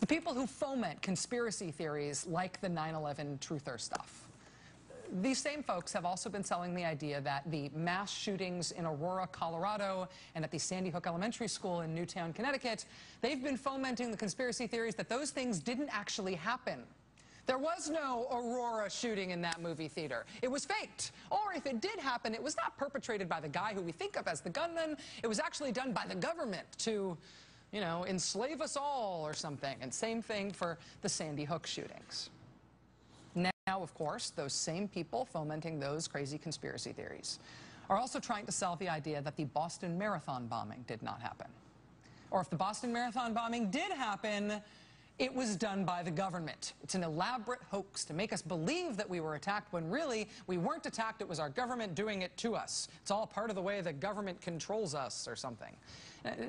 The people who foment conspiracy theories like the 9/11 truther stuff. These same folks have also been selling the idea that the mass shootings in Aurora, Colorado, and at the Sandy Hook Elementary School in Newtown, Connecticut, they've been fomenting the conspiracy theories that those things didn't actually happen. There was no Aurora shooting in that movie theater. It was faked. Or if it did happen, it was not perpetrated by the guy who we think of as the gunman. It was actually done by the government to, you know, enslave us all or something. And same thing for the Sandy Hook shootings. Now, of course, those same people fomenting those crazy conspiracy theories are also trying to sell the idea that the Boston Marathon bombing did not happen. Or if the Boston Marathon bombing did happen, it was done by the government. It's an elaborate hoax to make us believe that we were attacked when really we weren't attacked. It was our government doing it to us. It's all part of the way the government controls us or something.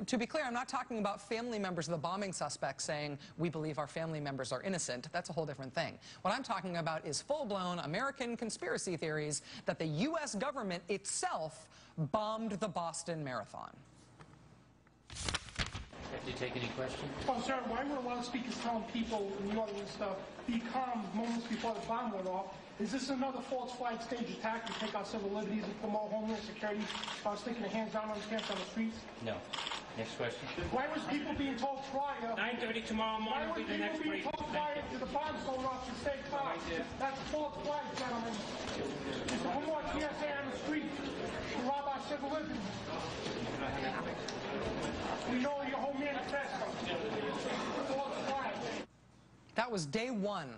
To be clear, I'm not talking about family members of the bombing suspects saying we believe our family members are innocent. That's a whole different thing. What I'm talking about is full-blown American conspiracy theories that the U.S. government itself bombed the Boston Marathon. Have you take any questions? Oh, sir, why were a lot of speakers telling people in the audience to be calm moments before the bomb went off? Is this another false flag stage attack to take out civil liberties and promote homeland security by sticking their hands down on the camps on the streets? No. Next question. Why was people being told prior? 9:30 tomorrow morning will be the next Why was people being briefing. told prior to the bombs going off to stay calm? That's a false flag, gentlemen. It's a more TSA on the street to rob our civil liberties. We know your whole manifesto. False flag. That was day one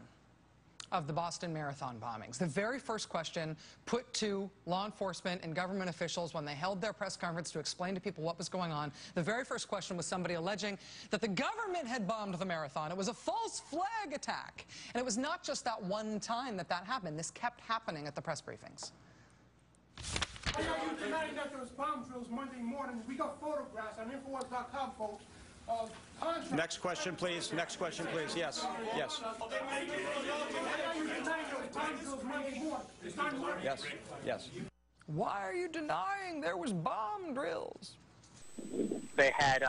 of the Boston Marathon bombings. The very first question put to law enforcement and government officials when they held their press conference to explain to people what was going on, the very first question was somebody alleging that the government had bombed the marathon. It was a false flag attack. And it was not just that one time that that happened. This kept happening at the press briefings. I know you denying that there was bomb drills Monday morning. We got photographs on Infowars.com, folks. Next question, please. Next question, please. Yes. Yes. Yes. Yes. Why are you denying there was bomb drills? They had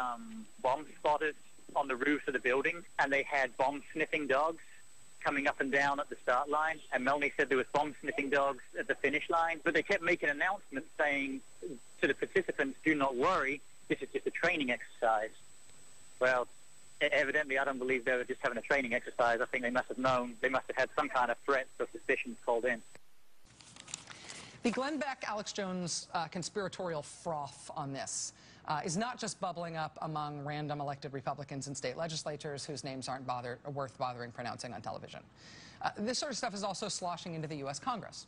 bomb spotters on the roofs of the building, and they had bomb-sniffing dogs coming up and down at the start line. And Melanie said there was bomb-sniffing dogs at the finish line. But they kept making announcements saying to the participants, do not worry, this is just a training exercise. Well, evidently, I don't believe they were just having a training exercise. I think they must have known. They must have had some kind of threats or suspicions called in. The Glenn Beck, Alex Jones conspiratorial froth on this is not just bubbling up among random elected Republicans in state legislatures whose names aren't worth bothering pronouncing on television. This sort of stuff is also sloshing into the U.S. Congress.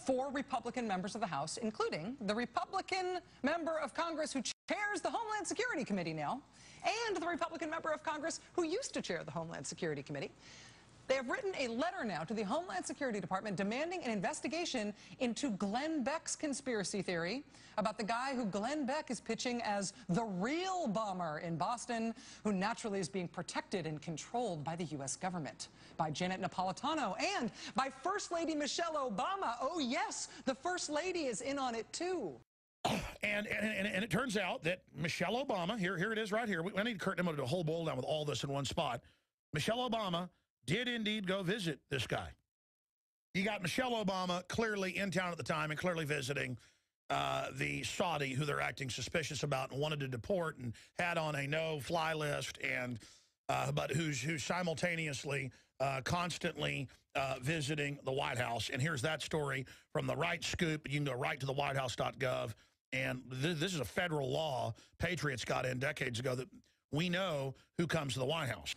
4 Republican members of the House, including the Republican member of Congress who chairs the Homeland Security Committee now, and the Republican member of Congress who used to chair the Homeland Security Committee. They have written a letter now to the Homeland Security Department demanding an investigation into Glenn Beck's conspiracy theory about the guy who Glenn Beck is pitching as the real bomber in Boston, who naturally is being protected and controlled by the U.S. government, by Janet Napolitano, and by First Lady Michelle Obama. Oh, yes, the First Lady is in on it, too. And it turns out that Michelle Obama, here it is right here. I need Kurt Nimmo to do a whole boil down with all this in one spot. Michelle Obama did indeed go visit this guy. You got Michelle Obama clearly in town at the time and clearly visiting the Saudi who they're acting suspicious about and wanted to deport and had on a no-fly list, and but who's simultaneously constantly visiting the White House. And here's that story from the Right Scoop. You can go right to the whitehouse.gov. And this is a federal law Patriots got in decades ago that we know who comes to the White House.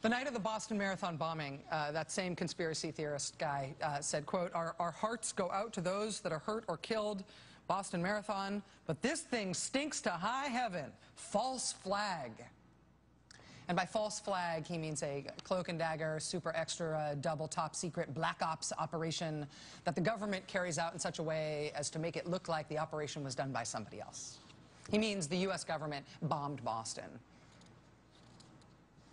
The night of the Boston Marathon bombing, that same conspiracy theorist guy said, quote, our hearts go out to those that are hurt or killed, Boston Marathon, but this thing stinks to high heaven. False flag. And by false flag, he means a cloak and dagger, super extra, double top secret black ops operation that the government carries out in such a way as to make it look like the operation was done by somebody else. He means the U.S. government bombed Boston,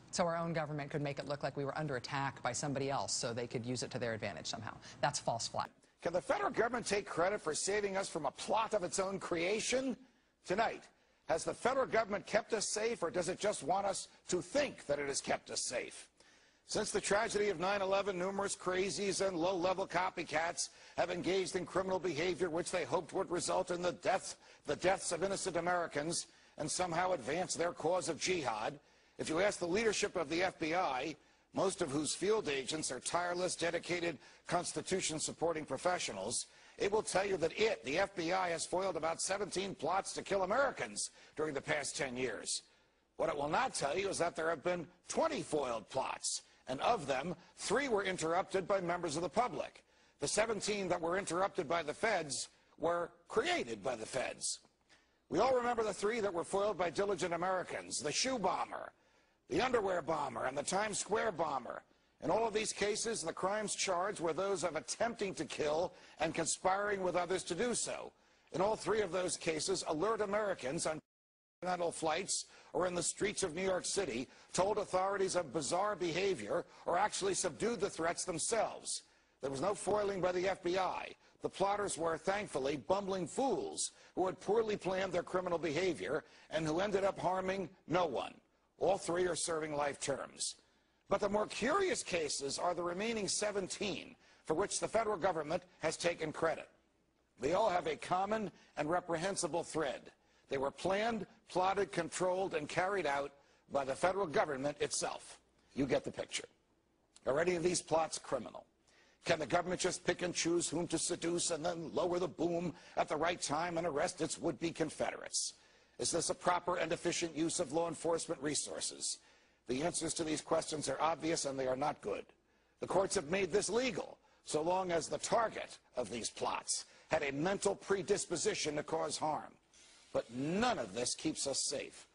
so our own government could make it look like we were under attack by somebody else so they could use it to their advantage somehow. That's false flag. Can the federal government take credit for saving us from a plot of its own creation? Tonight, Has the federal government kept us safe, or does it just want us to think that it has kept us safe? Since the tragedy of 9/11, numerous crazies and low-level copycats have engaged in criminal behavior which they hoped would result in the deaths of innocent Americans and somehow advance their cause of jihad. If you ask the leadership of the FBI, most of whose field agents are tireless, dedicated, Constitution-supporting professionals, it will tell you that the FBI, has foiled about 17 plots to kill Americans during the past 10 years. What it will not tell you is that there have been 20 foiled plots, and of them, 3 were interrupted by members of the public. The 17 that were interrupted by the feds were created by the feds. We all remember the 3 that were foiled by diligent Americans: the shoe bomber, the underwear bomber, and the Times Square bomber. In all of these cases, the crimes charged were those of attempting to kill and conspiring with others to do so. In all 3 of those cases, alert Americans on continental flights or in the streets of New York City told authorities of bizarre behavior or actually subdued the threats themselves. There was no foiling by the FBI. The plotters were, thankfully, bumbling fools who had poorly planned their criminal behavior and who ended up harming no one. All 3 are serving life terms. But the more curious cases are the remaining 17 for which the federal government has taken credit. They all have a common and reprehensible thread. They were planned, plotted, controlled, and carried out by the federal government itself. You get the picture. Are any of these plots criminal? Can the government just pick and choose whom to seduce and then lower the boom at the right time and arrest its would-be Confederates? Is this a proper and efficient use of law enforcement resources? The answers to these questions are obvious, and they are not good. The courts have made this legal, so long as the target of these plots had a mental predisposition to cause harm. But none of this keeps us safe.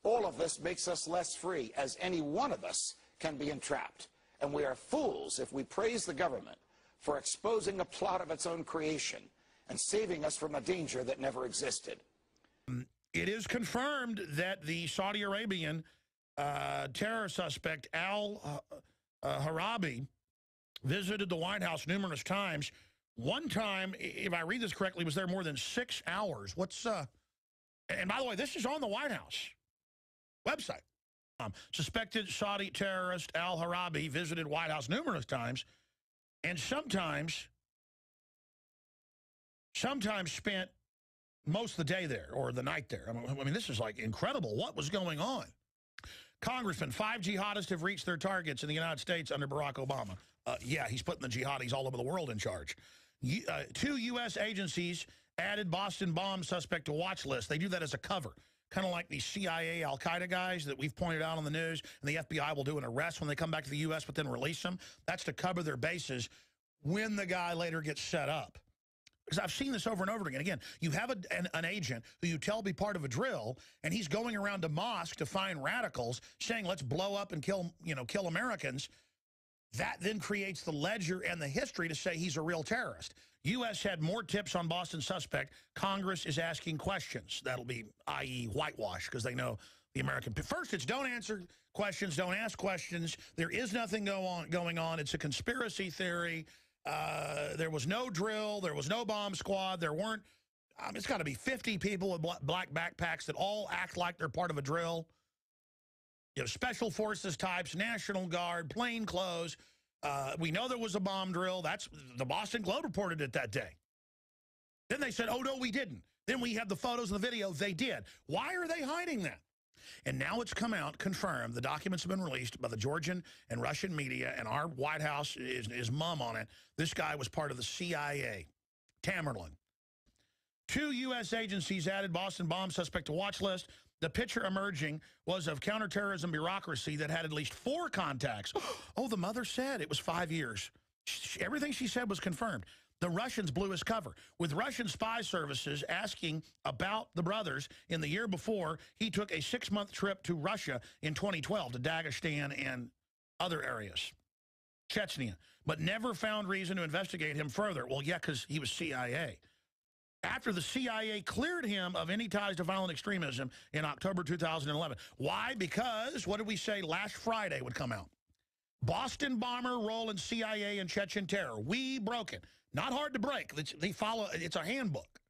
All of this makes us less free, as any one of us can be entrapped. And we are fools if we praise the government for exposing a plot of its own creation and saving us from a danger that never existed. It is confirmed that the Saudi Arabian terror suspect al-Harabi visited the White House numerous times. One time, if I read this correctly, was there more than 6 hours. And by the way, this is on the White House website. Suspected Saudi terrorist al-Harabi visited White House numerous times, and sometimes spent most of the day there or the night there. I mean, this is like incredible. What was going on? Congressman, 5 jihadists have reached their targets in the United States under Barack Obama. Yeah, he's putting the jihadis all over the world in charge. 2 U.S. agencies added Boston bomb suspect to watch list. They do that as a cover, kind of like the CIA Al-Qaeda guys that we've pointed out on the news, and the FBI will do an arrest when they come back to the U.S., but then release them. That's to cover their bases when the guy later gets set up. Because I've seen this over and over again. Again, you have an agent who you tell be part of a drill, and he's going around to mosque to find radicals, saying, let's blow up and kill Americans. That then creates the ledger and the history to say he's a real terrorist. U.S. had more tips on Boston suspect. Congress is asking questions. That'll be, i.e., whitewash, because they know the American... First, it's don't answer questions, don't ask questions. There is nothing going on. It's a conspiracy theory. There was no drill. There was no bomb squad. There weren't... it's got to be 50 people with black backpacks that all act like they're part of a drill. You know, special forces types, National Guard, plain clothes. We know there was a bomb drill. That's the Boston Globe reported it that day. Then they said, oh, no, we didn't. Then we have the photos and the video. They did. Why are they hiding that? And now it's come out, confirmed. The documents have been released by the Georgian and Russian media, and our White House is mum on it. This guy was part of the CIA. Tamerlan. 2 U.S. agencies added Boston bomb suspect to watch list. The picture emerging was of counterterrorism bureaucracy that had at least 4 contacts. Oh, the mother said it was 5 years. Everything she said was confirmed. The Russians blew his cover, with Russian spy services asking about the brothers in the year before he took a 6-month trip to Russia in 2012 to Dagestan and other areas, Chechnya, but never found reason to investigate him further. Well, yeah, because he was CIA. After the CIA cleared him of any ties to violent extremism in October 2011. Why? Because, what did we say last Friday would come out? Boston bomber role in CIA and Chechen terror. We broke it. Not hard to break. It's a handbook.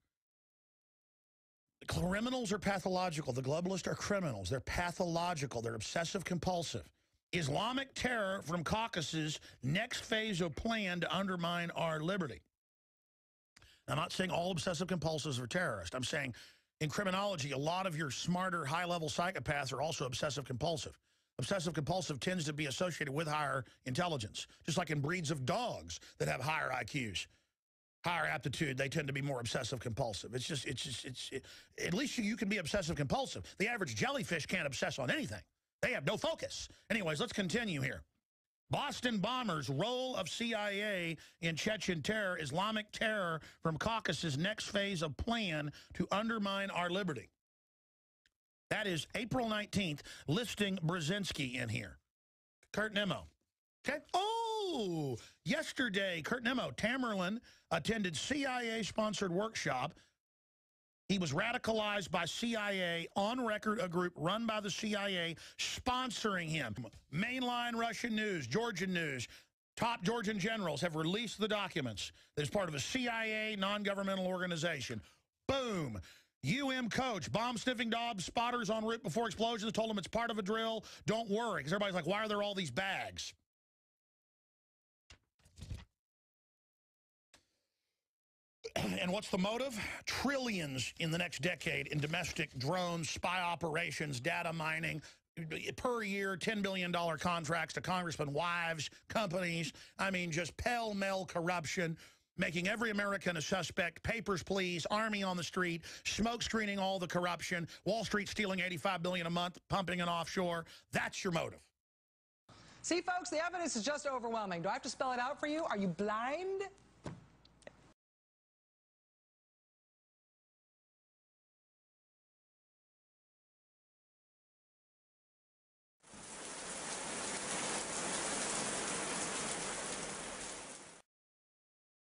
criminals are pathological. The globalists are criminals. They're pathological. They're obsessive compulsive. Islamic terror from Caucasus, next phase of plan to undermine our liberty. I'm not saying all obsessive compulsives are terrorists. I'm saying in criminology, a lot of your smarter, high-level psychopaths are also obsessive compulsive. Obsessive compulsive tends to be associated with higher intelligence, just like in breeds of dogs that have higher IQs. Higher aptitude, they tend to be more obsessive compulsive. At least you can be obsessive compulsive. The average jellyfish can't obsess on anything. They have no focus. Anyways, let's continue here. Boston bombers, role of CIA in Chechen terror, Islamic terror from Caucasus, next phase of plan to undermine our liberty. That is April 19th, listing Brzezinski in here. Kurt Nimmo. Okay. Oh, yesterday, Kurt Nimmo, Tamerlan, attended CIA-sponsored workshop. He was radicalized by CIA, on record, a group run by the CIA, sponsoring him. Mainline Russian news, Georgian news, top Georgian generals have released the documents that is part of a CIA non-governmental organization. Boom. coach, bomb-sniffing dogs, spotters en route before explosions, told him it's part of a drill. Don't worry, because everybody's like, why are there all these bags? And what's the motive? Trillions in the next decade in domestic drones, spy operations, data mining, per year, $10 billion contracts to congressmen, wives, companies. I mean, just pell-mell corruption, making every American a suspect, papers, please, army on the street, smoke screening all the corruption, Wall Street stealing $85 billion a month, pumping it offshore. That's your motive. See, folks, the evidence is just overwhelming. Do I have to spell it out for you? Are you blind?